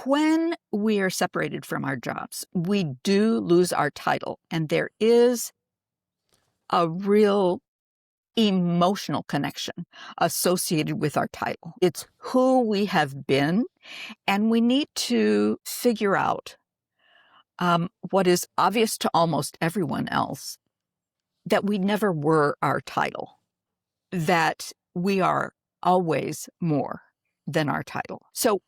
When we are separated from our jobs, we do lose our title, and there is a real emotional connection associated with our title. It's who we have been, and we need to figure out what is obvious to almost everyone else, that we never were our title, that we are always more than our title. So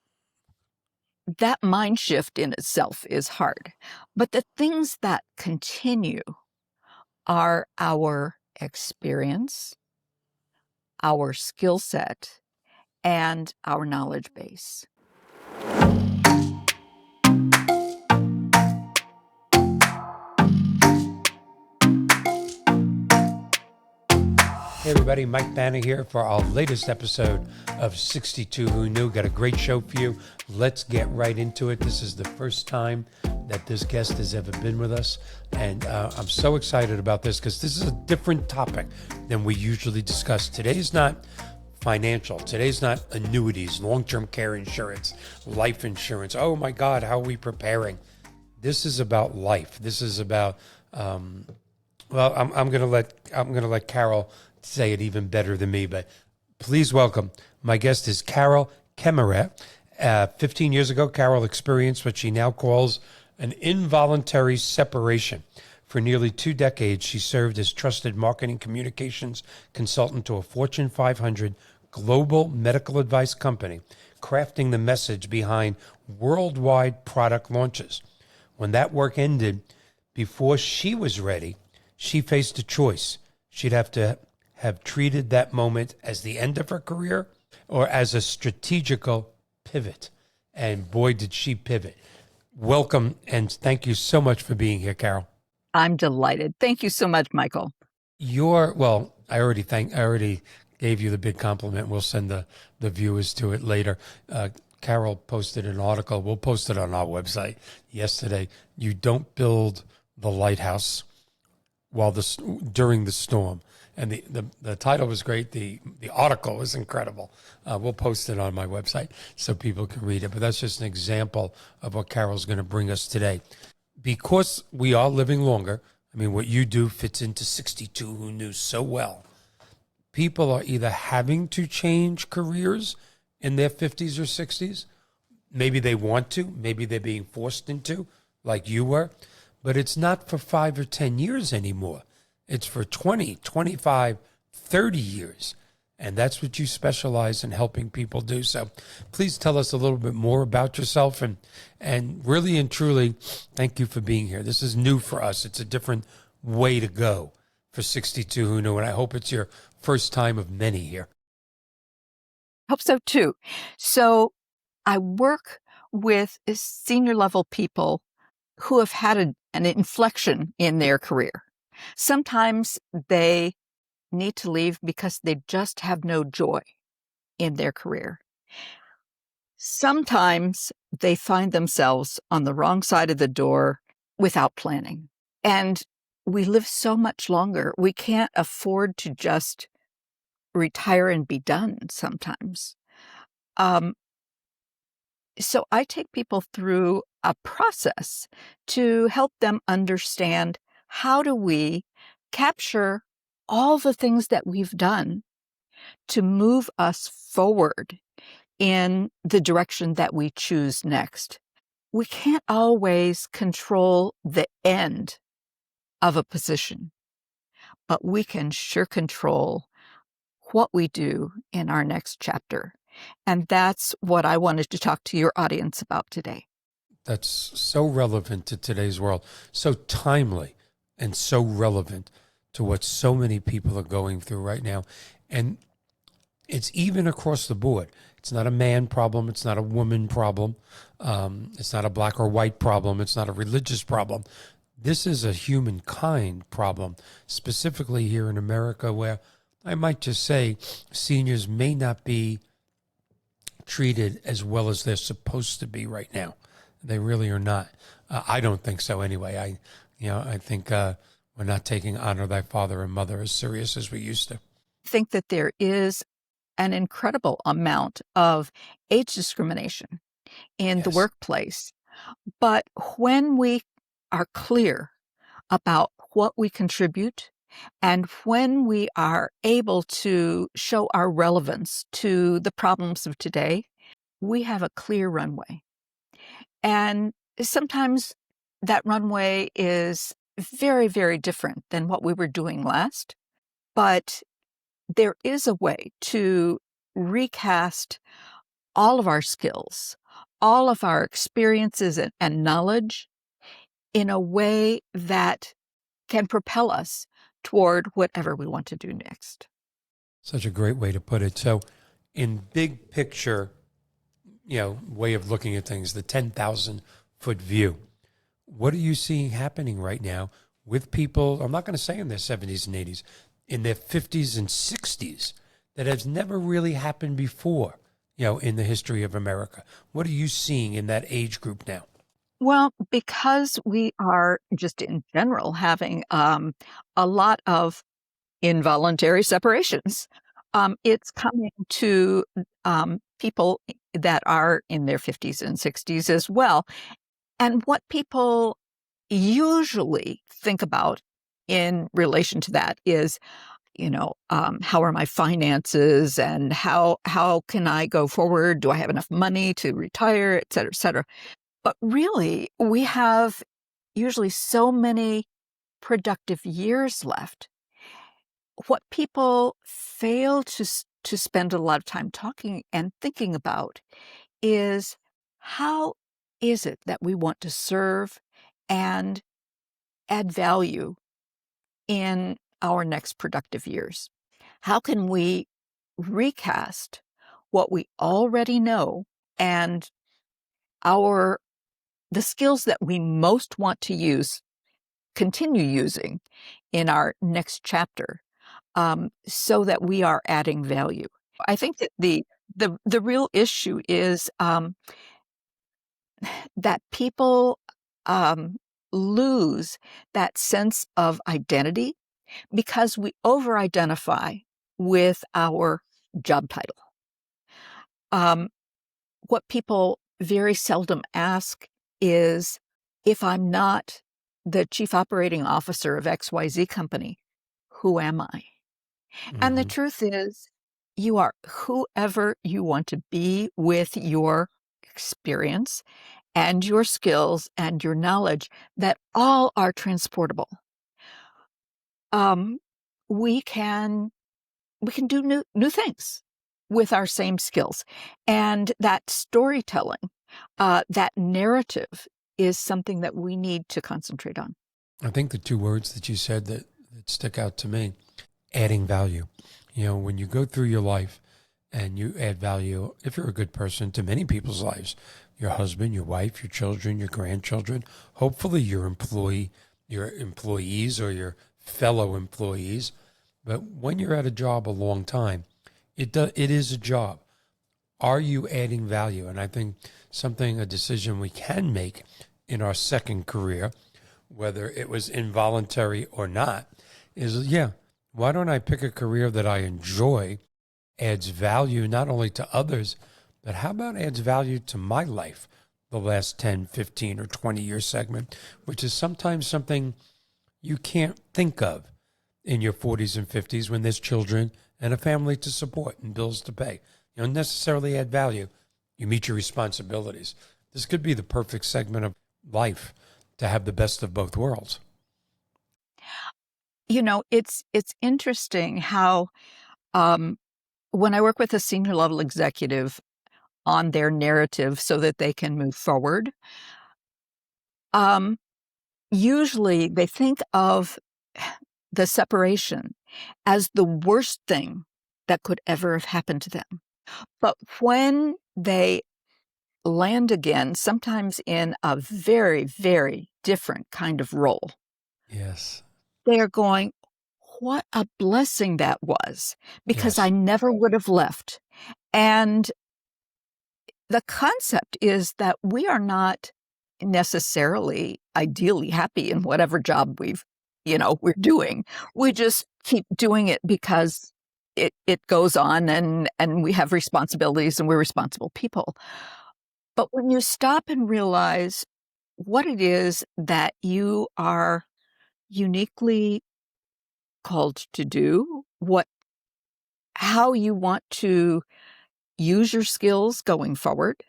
that mind shift in itself is hard. But the things that continue are our experience, our skill set, and our knowledge base. Hey everybody, Mike Banner here for our latest episode of 62 Who Knew. Got a great show for you. Let's get right into it. This is the first time that this guest has ever been with us, and I'm so excited about this because this is a different topic than we usually discuss. Today's not financial. Today's not annuities, long-term care insurance, life insurance. Oh my God, how are we preparing? This is about life. This is about I'm gonna let Carol say it even better than me, but please welcome, my guest is Carol Kaemmerer. 15 years ago, Carol experienced what she now calls an involuntary separation. For nearly 2 decades, she served as trusted marketing communications consultant to a Fortune 500 global medical advice company, crafting the message behind worldwide product launches. When that work ended, before she was ready, she faced a choice. She'd have to have treated that moment as the end of her career or as a strategical pivot. And boy, did she pivot. Welcome, and thank you so much for being here, Carol. I'm delighted. Thank you so much, Michael. I already gave you the big compliment. We'll send the viewers to it later. Carol posted an article. We'll post it on our website yesterday. You don't build the lighthouse during the storm. And the title was great. The article was incredible. We'll post it on my website so people can read it. But that's just an example of what Carol's going to bring us today. Because we are living longer, I mean, what you do fits into 62 Who Knew so well. People are either having to change careers in their 50s or 60s. Maybe they want to. Maybe they're being forced into, like you were. But it's not for 5 or 10 years anymore. It's for 20, 25, 30 years. And that's what you specialize in helping people do. So please tell us a little bit more about yourself. And really and truly, thank you for being here. This is new for us. It's a different way to go for 62 Who Knew. And I hope it's your first time of many here. Hope so too. So I work with senior level people who have had an inflection in their career. Sometimes they need to leave because they just have no joy in their career. Sometimes they find themselves on the wrong side of the door without planning. And we live so much longer. We can't afford to just retire and be done sometimes. So I take people through a process to help them understand, how do we capture all the things that we've done to move us forward in the direction that we choose next. We can't always control the end of a position, but we can sure control what we do in our next chapter. And that's what I wanted to talk to your audience about today. That's so relevant to today's world, so timely and so relevant to what so many people are going through right now. And it's even across the board. It's not a man problem. It's not a woman problem. It's not a black or white problem. It's not a religious problem. This is a humankind problem, specifically here in America, where I might just say seniors may not be treated as well as they're supposed to be right now. They really are not. I don't think so anyway. I think we're not taking honor thy father and mother as serious as we used to. I think that there is an incredible amount of age discrimination in the Yes. workplace. But when we are clear about what we contribute and when we are able to show our relevance to the problems of today, we have a clear runway. And sometimes that runway is very, very different than what we were doing last. But there is a way to recast all of our skills, all of our experiences and knowledge in a way that can propel us toward whatever we want to do next. Such a great way to put it. So, in big picture, way of looking at things, the 10,000-foot view, what are you seeing happening right now with people, I'm not going to say in their 70s and 80s, in their 50s and 60s, that has never really happened before, in the history of America? What are you seeing in that age group now? Well, because we are just in general having a lot of involuntary separations, it's coming to people that are in their 50s and 60s as well. And what people usually think about in relation to that is, how are my finances and how can I go forward? Do I have enough money to retire, et cetera, et cetera. But really, we have usually so many productive years left. What people fail to spend a lot of time talking and thinking about is, how is it that we want to serve and add value in our next productive years? How can we recast what we already know and the skills that we most want to continue using in our next chapter, so that we are adding value? I think that the real issue is that people lose that sense of identity because we over-identify with our job title. What people very seldom ask is, if I'm not the chief operating officer of XYZ company, who am I? And the Mm-hmm. truth is, you are whoever you want to be with your experience and your skills and your knowledge that all are transportable. Um, we can do new things with our same skills, and that storytelling, that narrative, is something that we need to concentrate on. I think the two words that you said that stick out to me, adding value. When you go through your life and you add value, if you're a good person, to many people's lives, your husband, your wife, your children, your grandchildren, hopefully your employees or your fellow employees. But when you're at a job a long time, it is a job. Are you adding value? And I think a decision we can make in our second career, whether it was involuntary or not, is, why don't I pick a career that I enjoy, adds value not only to others, but how about adds value to my life, the last 10, 15, or 20-year segment, which is sometimes something you can't think of in your 40s and 50s when there's children and a family to support and bills to pay. You don't necessarily add value. You meet your responsibilities. This could be the perfect segment of life to have the best of both worlds. It's interesting how, when I work with a senior level executive on their narrative so that they can move forward, usually they think of the separation as the worst thing that could ever have happened to them. But when they land again, sometimes in a very, very different kind of role, Yes. they are going, what a blessing that was, because I Yes. never would have left. And the concept is that we are not necessarily ideally happy in whatever job we're doing. We just keep doing it because it goes on, and we have responsibilities and we're responsible people. But when you stop and realize what it is that you are uniquely called to do, how you want to use your skills going forward,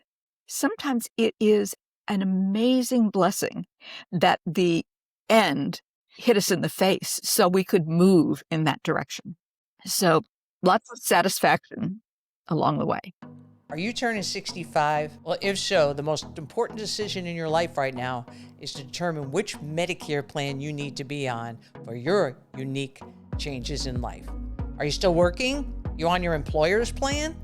sometimes it is an amazing blessing that the end hit us in the face so we could move in that direction. So lots of satisfaction along the way. Are you turning 65? Well, if so, the most important decision in your life right now is to determine which Medicare plan you need to be on for your unique changes in life. Are you still working? You on your employer's plan?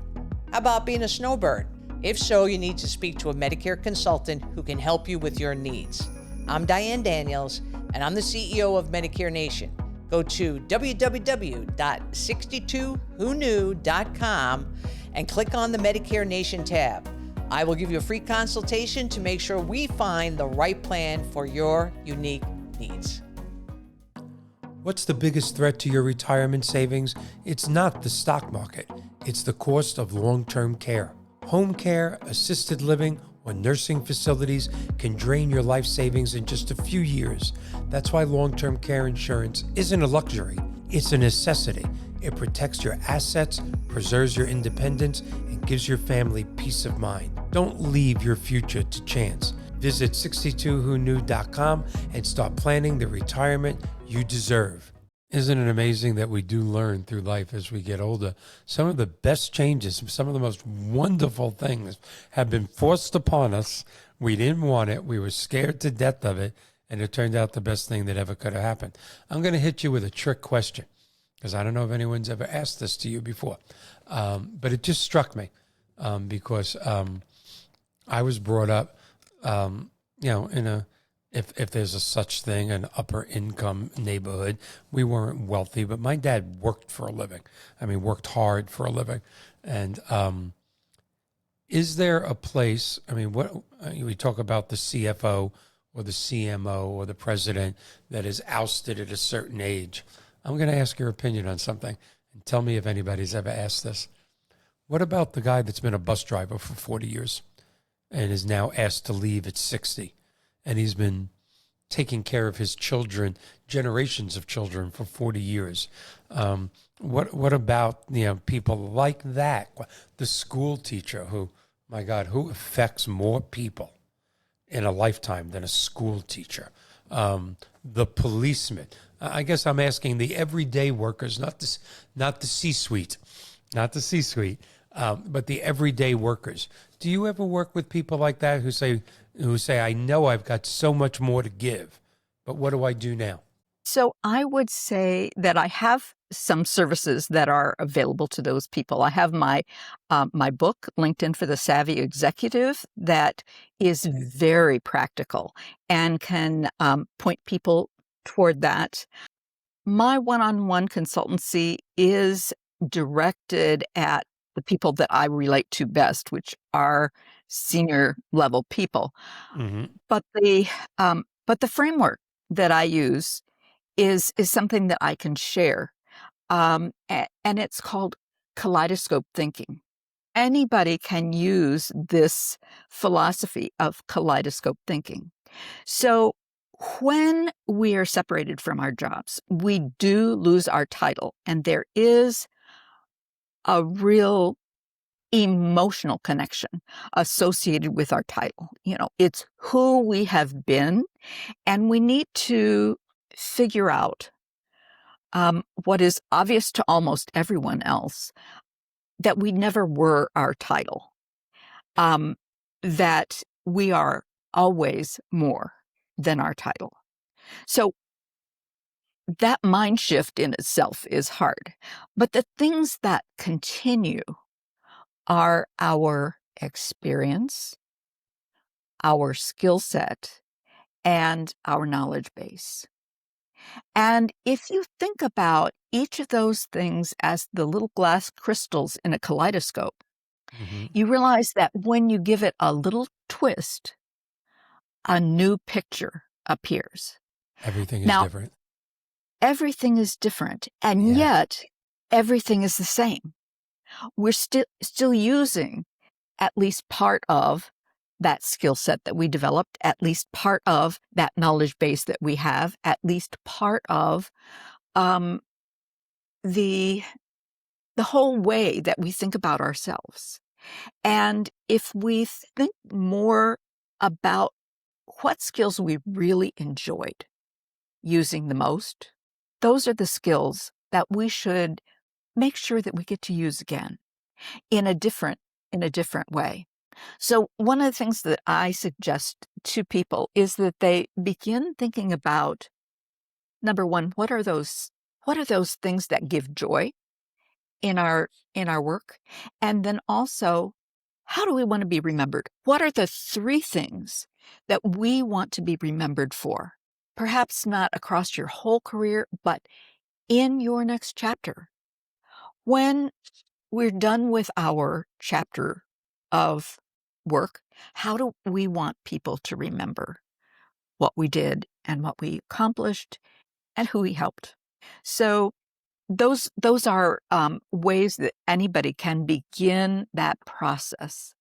How about being a snowbird? If so, you need to speak to a Medicare consultant who can help you with your needs. I'm Diane Daniels, and I'm the CEO of Medicare Nation. Go to www.62whoknew.com and click on the Medicare Nation tab. I will give you a free consultation to make sure we find the right plan for your unique needs. What's the biggest threat to your retirement savings? It's not the stock market. It's the cost of long-term care. Home care, assisted living, or nursing facilities can drain your life savings in just a few years. That's why long-term care insurance isn't a luxury, it's a necessity. It protects your assets, preserves your independence, and gives your family peace of mind. Don't leave your future to chance. Visit 62whoknew.com and start planning the retirement you deserve. Isn't it amazing that we do learn through life as we get older? Some of the best changes, some of the most wonderful things have been forced upon us. We didn't want it. We were scared to death of it. And it turned out the best thing that ever could have happened. I'm going to hit you with a trick question because I don't know if anyone's ever asked this to you before. But it just struck me because I was brought up, in a, if there's a such thing, an upper income neighborhood. We weren't wealthy, but my dad worked for a living. I mean, worked hard for a living. And is there a place, what we talk about the CFO or the CMO or the president that is ousted at a certain age? I'm going to ask your opinion on something and tell me if anybody's ever asked this. What about the guy that's been a bus driver for 40 years and is now asked to leave at 60? And he's been taking care of his children, generations of children for 40 years. What about people like that? The school teacher who, my God, who affects more people in a lifetime than a school teacher? The policeman. I guess I'm asking the everyday workers, not the C-suite, but the everyday workers. Do you ever work with people like that who say, I know I've got so much more to give, but what do I do now? So I would say that I have some services that are available to those people. I have my book, LinkedIn for the Savvy Executive, that is very practical and can point people toward that. My one-on-one consultancy is directed at the people that I relate to best, which are senior level people. Mm-hmm. But the framework that I use is something that I can share, and it's called Kaleidoscope thinking. Anybody can use this philosophy of kaleidoscope thinking. So when we are separated from our jobs, we do lose our title, and there is a real emotional connection associated with our title. It's who we have been, and we need to figure out what is obvious to almost everyone else, that we never were our title, that we are always more than our title. So that mind shift in itself is hard. But the things that continue are our experience, our skill set, and our knowledge base. And if you think about each of those things as the little glass crystals in a kaleidoscope, Mm-hmm. you realize that when you give it a little twist, a new picture appears. Everything is Now, different. everything is different, and yet everything is the same. We're still using at least part of that skill set that we developed, at least part of that knowledge base that we have, at least part of um, the whole way that we think about ourselves. And if we think more about what skills we really enjoyed using the most, those are the skills that we should make sure that we get to use again in a different way. So one of the things that I suggest to people is that they begin thinking about, number one, what are those things that give joy in our work? And then also, how do we want to be remembered? What are the 3 things that we want to be remembered for? Perhaps not across your whole career, but in your next chapter. When we're done with our chapter of work, how do we want people to remember what we did and what we accomplished and who we helped? So those are ways that anybody can begin that process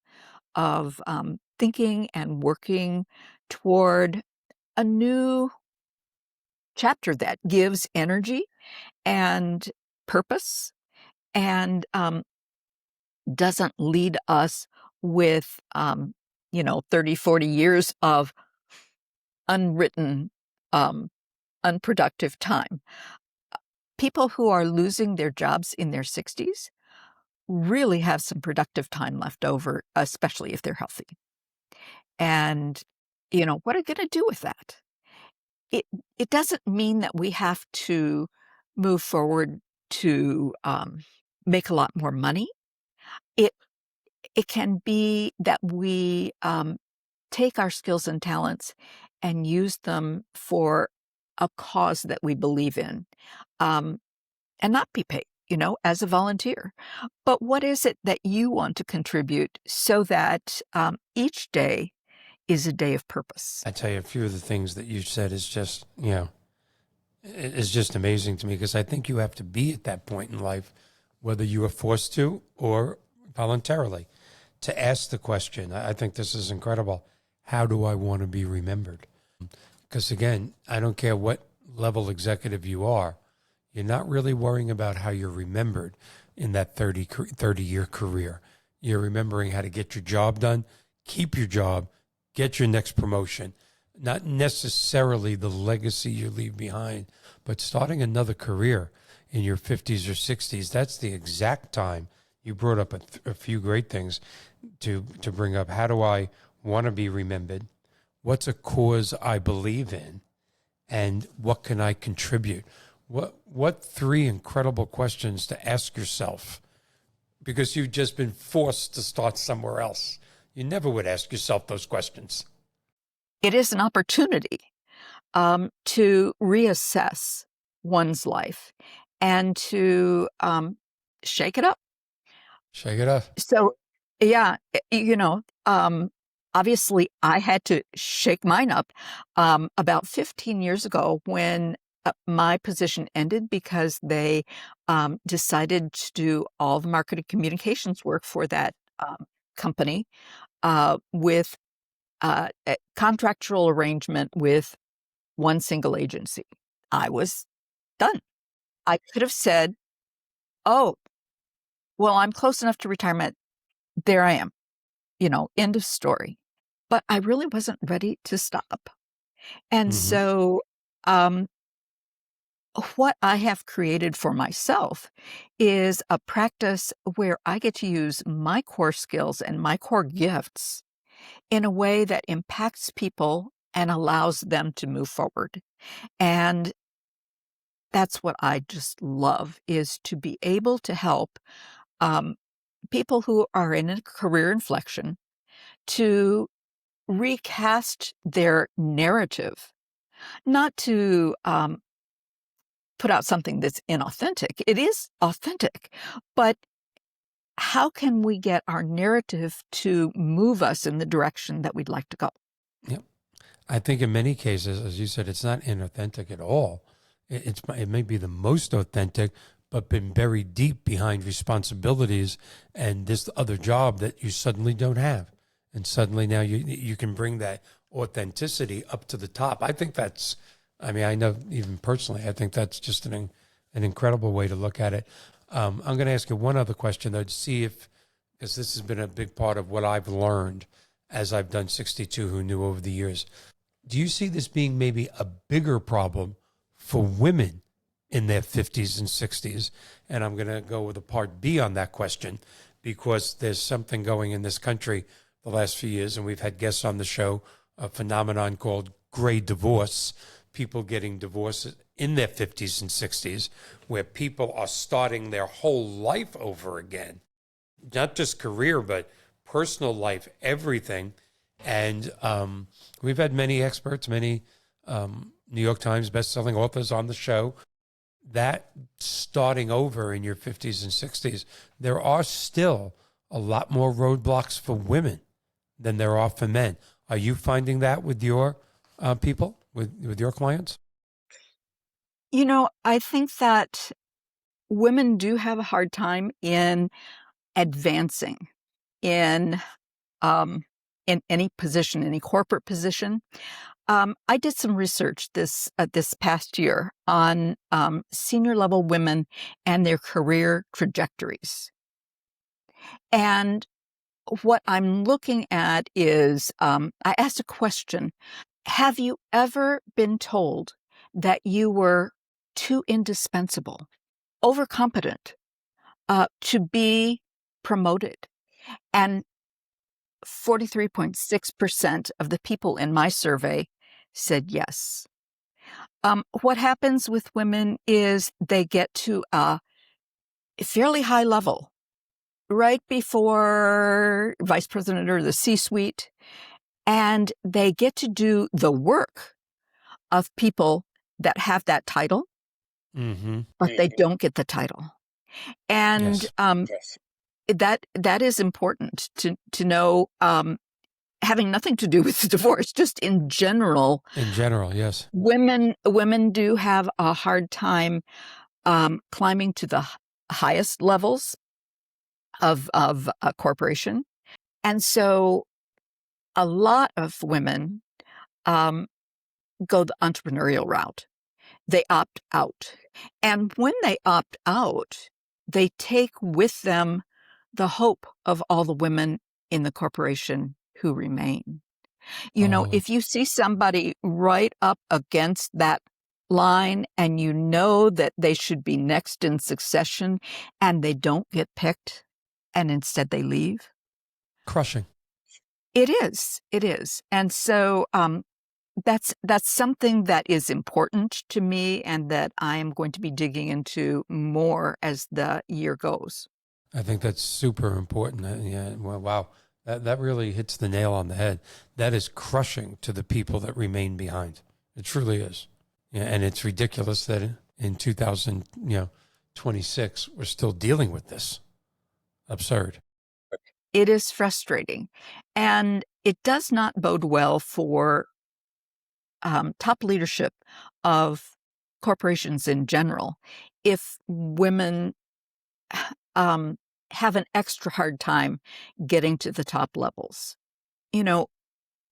of thinking and working toward a new chapter that gives energy and purpose and doesn't lead us with 30, 40 years of unwritten, unproductive time. People who are losing their jobs in their 60s really have some productive time left over, especially if they're healthy. And, what are you going to do with that? It doesn't mean that we have to move forward to make a lot more money. It can be that we take our skills and talents and use them for a cause that we believe in, and not be paid, as a volunteer. But what is it that you want to contribute so that each day is a day of purpose? I tell you, a few of the things that you said is just, is just amazing to me, because I think you have to be at that point in life, whether you are forced to or voluntarily, to ask the question. I think this is incredible. How do I want to be remembered? Because again, I don't care what level executive you are, you're not really worrying about how you're remembered in that 30-year career. You're remembering how to get your job done, keep your job, get your next promotion. Not necessarily the legacy you leave behind, but starting another career in your 50s or 60s. That's the exact time. You brought up a few great things to bring up. How do I want to be remembered? What's a cause I believe in? And what can I contribute? What 3 incredible questions to ask yourself, because you've just been forced to start somewhere else. You never would ask yourself those questions. It is an opportunity to reassess one's life and to shake it up. Shake it up. So, yeah, obviously I had to shake mine up about 15 years ago when my position ended because they decided to do all the marketing communications work for that company with a contractual arrangement with one single agency. I was done. I could have said, oh, well, I'm close enough to retirement. There I am, end of story. But I really wasn't ready to stop. And so what I have created for myself is a practice where I get to use my core skills and my core gifts in a way that impacts people and allows them to move forward. And that's what I just love, is to be able to help people who are in a career inflection to recast their narrative, not to put out something that's inauthentic. It is authentic, but how can we get our narrative to move us in the direction that we'd like to go? Yep. I think in many cases, as you said, it's not inauthentic at all. It may be the most authentic, but been buried deep behind responsibilities and this other job that you suddenly don't have. and suddenly now you can bring that authenticity up to the top. I think that's, I mean, I know even personally, I think that's just an incredible way to look at it. I'm going to ask you one other question though, to see if, because this has been a big part of what I've learned as I've done 62 Who Knew over the years. Do you see this being maybe a bigger problem for women in their 50s and 60s? And I'm going to go with a part B on that question, because there's something going in this country the last few years, and we've had guests on the show, a phenomenon called gray divorce, people getting divorced in their 50s and 60s, where people are starting their whole life over again, not just career, but personal life, everything. And we've had many experts, many New York Times bestselling authors on the show. That starting over in your 50s and 60s, there are still a lot more roadblocks for women than there are for men. Are you finding that with your people, with your clients? You know, I think that women do have a hard time in advancing in um, in any position, any corporate position. I did some research this past year on senior level women and their career trajectories. And what I'm looking at is I asked a question. Have you ever been told that you were too indispensable, overcompetent to be promoted? And 43.6% of the people in my survey said yes. What happens with women is they get to a fairly high level right before vice president or the C-suite, and they get to do the work of people that have that title, but they don't get the title. And Yes. that is important to know, having nothing to do with the divorce, just in general. In general, yes. Women do have a hard time climbing to the highest levels of a corporation. And so a lot of women go the entrepreneurial route. They opt out. And when they opt out, they take with them the hope of all the women in the corporation who remain. You know, Oh, if you see somebody right up against that line and you know that they should be next in succession and they don't get picked and instead they leave, crushing. it is. It is. And so that's something that is important to me and that I am going to be digging into more as the year goes. I think that's super important. Yeah, well, wow. That really hits the nail on the head. That is crushing to the people that remain behind. It truly is. Yeah, and it's ridiculous that in 2026 we're still dealing with this. Absurd. It is frustrating. And it does not bode well for top leadership of corporations in general if women have an extra hard time getting to the top levels. You know,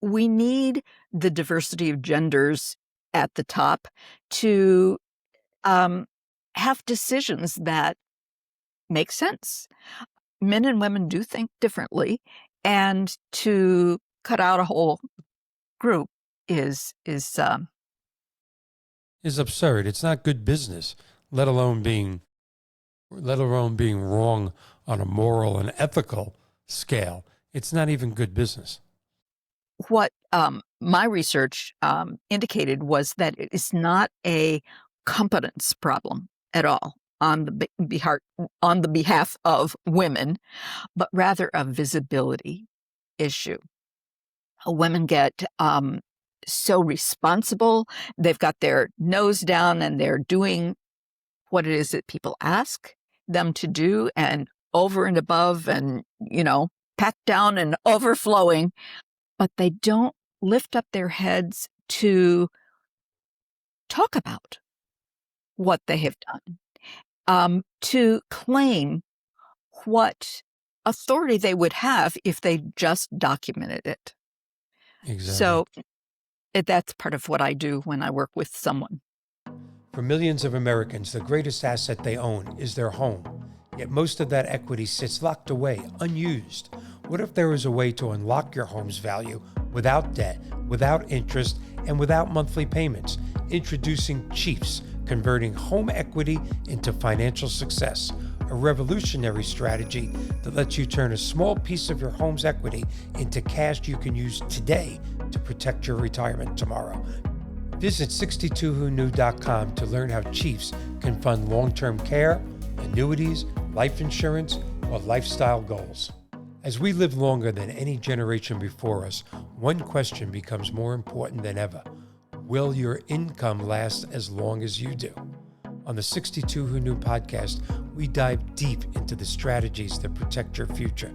we need the diversity of genders at the top to have decisions that make sense. Men and women do think differently, and to cut out a whole group is Absurd. It's not good business, let alone being wrong on a moral and ethical scale. It's not even good business. what my research indicated was that it is not a competence problem at all on the behalf of women, but rather a visibility issue. Women get so responsible; they've got their nose down and they're doing what it is that people ask them to do, and over and above, and packed down and overflowing. But they don't lift up their heads to talk about what they have done, to claim what authority they would have if they just documented it. Exactly. So that's part of what I do when I work with someone. For millions of Americans, the greatest asset they own is their home. Yet most of that equity sits locked away, unused. What if there was a way to unlock your home's value without debt, without interest, and without monthly payments? Introducing Chiefs, converting home equity into financial success. A revolutionary strategy that lets you turn a small piece of your home's equity into cash you can use today to protect your retirement tomorrow. Visit 62whoknew.com to learn how Chiefs can fund long-term care, annuities, life insurance, or lifestyle goals. As we live longer than any generation before us, one question becomes more important than ever. Will your income last as long as you do? On the 62 Who Knew podcast, we dive deep into the strategies that protect your future.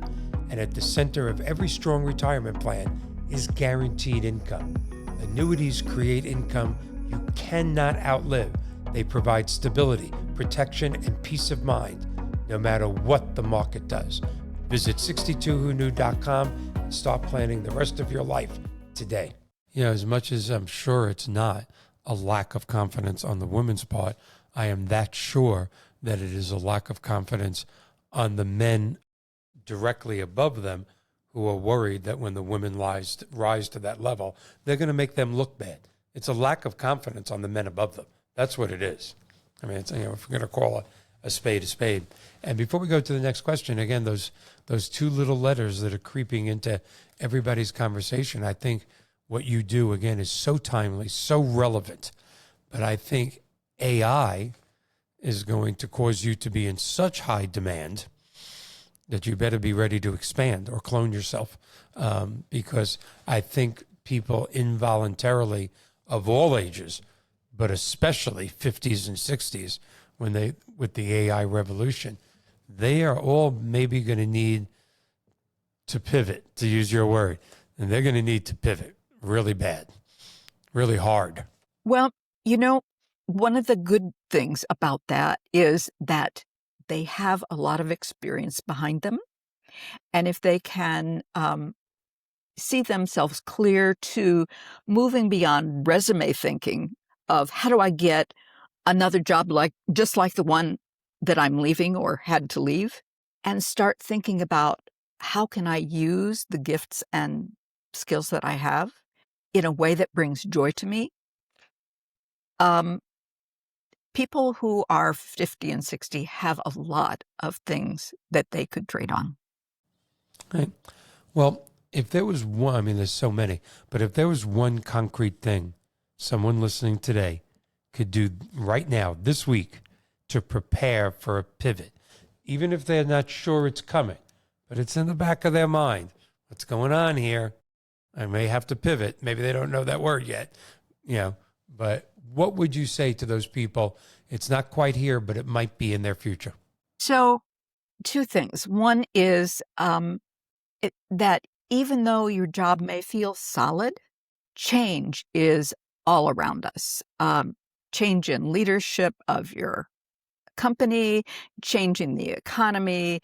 And at the center of every strong retirement plan is guaranteed income. Annuities create income you cannot outlive. They provide stability, protection, and peace of mind, no matter what the market does. Visit 62whoknew.com and start planning the rest of your life today. You know, as much as I'm sure it's not a lack of confidence on the women's part, I am that sure that it is a lack of confidence on the men directly above them who are worried that when the women rise to that level, they're going to make them look bad. It's a lack of confidence on the men above them. That's what it is. I mean, it's, you know, if we're going to call a spade a spade. And before we go to the next question, again, those two little letters that are creeping into everybody's conversation, I think what you do, again, is so timely, so relevant. But I think AI is going to cause you to be in such high demand that you better be ready to expand or clone yourself, because I think people involuntarily of all ages, but especially 50s and 60s, with the AI revolution, they are all maybe going to need to pivot, to use your word, and they're going to need to pivot really bad, really hard. Well, you know, one of the good things about that is that they have a lot of experience behind them. And if they can see themselves clear to moving beyond resume thinking of how do I get another job just like the one that I'm leaving or had to leave, and start thinking about how can I use the gifts and skills that I have in a way that brings joy to me. People who are 50 and 60 have a lot of things that they could trade on. Right. Well, if there was one, I mean, there's so many, but if there was one concrete thing someone listening today could do right now, this week, to prepare for a pivot, even if they're not sure it's coming, but it's in the back of their mind, what's going on here? I may have to pivot. Maybe they don't know that word yet, you know, but what would you say to those people? It's not quite here, but it might be in their future. So, two things. One is that even though your job may feel solid, change is all around us. Change in leadership of your company, change in the economy,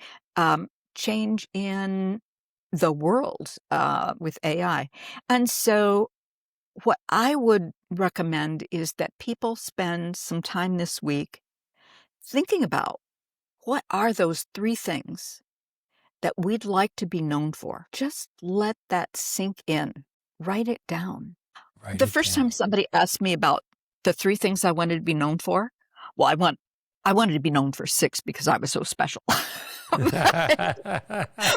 change in the world with AI. And so what I would recommend is that people spend some time this week thinking about what are those 3 things that we'd like to be known for. Just let that sink in. Write it down. The first time somebody asked me about the 3 things I wanted to be known for, well, I wanted to be known for 6 because I was so special. But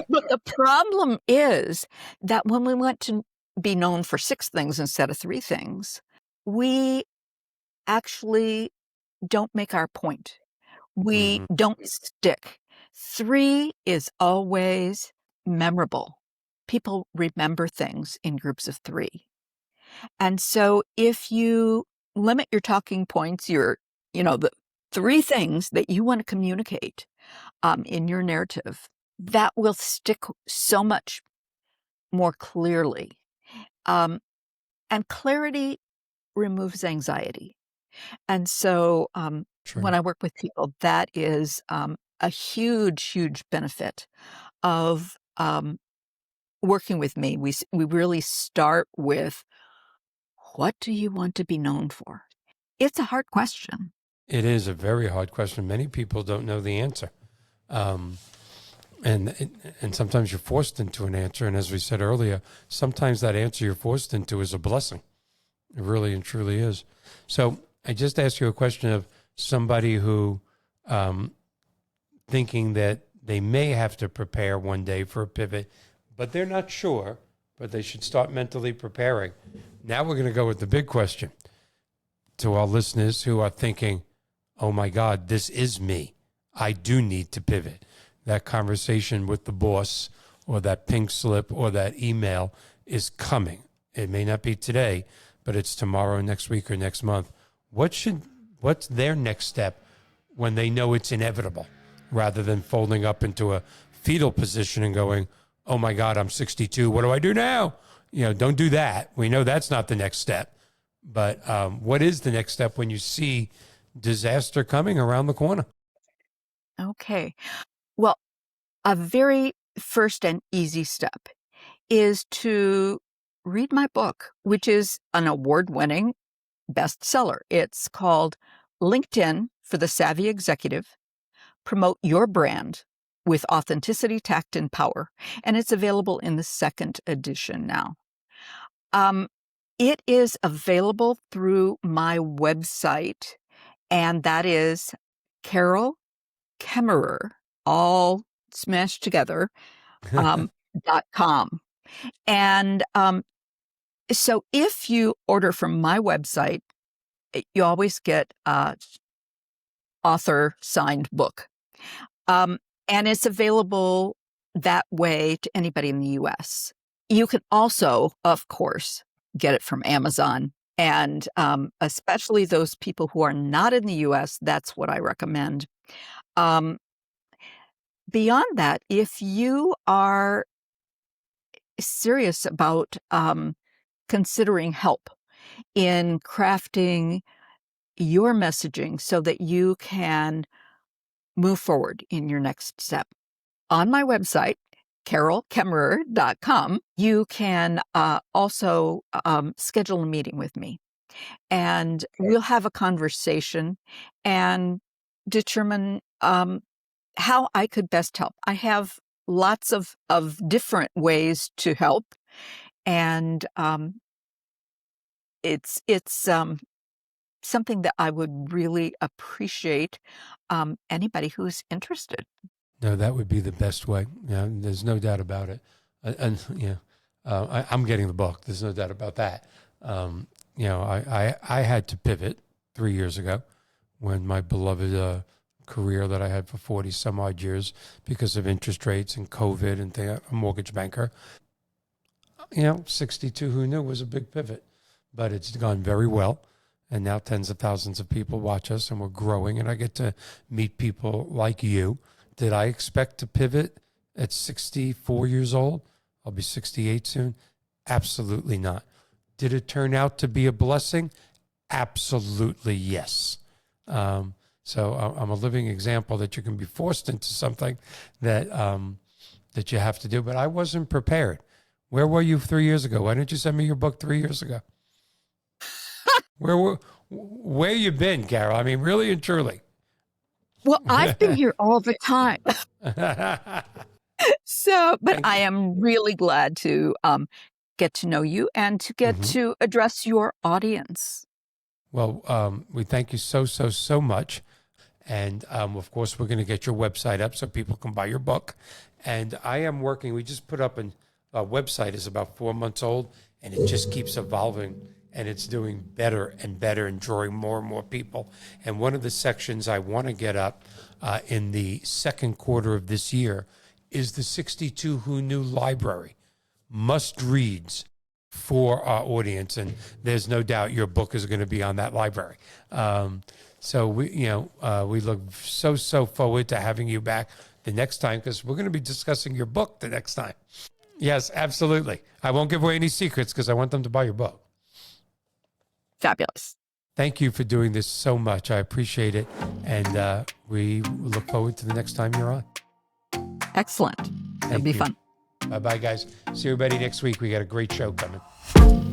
the problem is that when we want to be known for 6 things instead of 3 things, we actually don't make our point. We don't stick. 3 is always memorable. People remember things in groups of 3. And so if you limit your talking points, the 3 things that you want to communicate in your narrative, that will stick so much more clearly. And clarity removes anxiety. And so when I work with people, that is a huge, huge benefit of working with me, we really start with, what do you want to be known for? It's a hard question. It is a very hard question. Many people don't know the answer. And sometimes you're forced into an answer. And as we said earlier, sometimes that answer you're forced into is a blessing. It really and truly is. So I just asked you a question of somebody who thinking that they may have to prepare one day for a pivot, but they're not sure, but they should start mentally preparing. Now we're going to go with the big question to our listeners who are thinking, oh my God, this is me. I do need to pivot. That conversation with the boss or that pink slip or that email is coming. It may not be today, but it's tomorrow, next week, or next month. What's their next step when they know it's inevitable, rather than folding up into a fetal position and going, oh my God, I'm 62. What do I do now? Don't do that. We know that's not the next step. But what is the next step when you see disaster coming around the corner? Okay. Well, a very first and easy step is to read my book, which is an award-winning bestseller. It's called LinkedIn for the Savvy Executive: Promote Your Brand with Authenticity, Tact, and Power. And it's available in the second edition now. It is available through my website, and that is Carol Kaemmerer, all smashed together, .com. And so if you order from my website, you always get a author signed book. And it's available that way to anybody in the US. You can also, of course, get it from Amazon. And especially those people who are not in the US, that's what I recommend. Beyond that, if you are serious about considering help in crafting your messaging so that you can move forward in your next step, on my website, carolkaemmerer.com, you can also schedule a meeting with me. And we'll have a conversation and determine how I could best help. I have lots of different ways to help. And it's something that I would really appreciate anybody who's interested. No, that would be the best way. Yeah, there's no doubt about it. I'm getting the book. There's no doubt about that. I had to pivot 3 years ago when my beloved career that I had for 40 some odd years, because of interest rates and COVID and a mortgage banker. 62, who knew, was a big pivot, but it's gone very well. And now tens of thousands of people watch us, and we're growing, and I get to meet people like you. Did I expect to pivot at 64 years old? I'll be 68 soon. Absolutely not. Did it turn out to be a blessing? Absolutely yes. So I'm a living example that you can be forced into something that you have to do. But I wasn't prepared. Where were you 3 years ago? Why didn't you send me your book 3 years ago? Where you been, Carol? I mean, really and truly. Well, I've been here all the time. But I am really glad to get to know you and to get to address your audience. Well, we thank you so much. And of course, we're going to get your website up so people can buy your book. And I am working, we just put up our website is about 4 months old, and it just keeps evolving. And it's doing better and better and drawing more and more people. And one of the sections I want to get up in the second quarter of this year is the 62 Who Knew library. Must reads for our audience. And there's no doubt your book is going to be on that library. So we look so forward to having you back the next time, because we're going to be discussing your book the next time. Yes, absolutely. I won't give away any secrets because I want them to buy your book. Fabulous. Thank you for doing this so much. I appreciate it. And we look forward to the next time you're on. Excellent. It'll be you. fun. Bye-bye, guys. See everybody next week. We got a great show coming.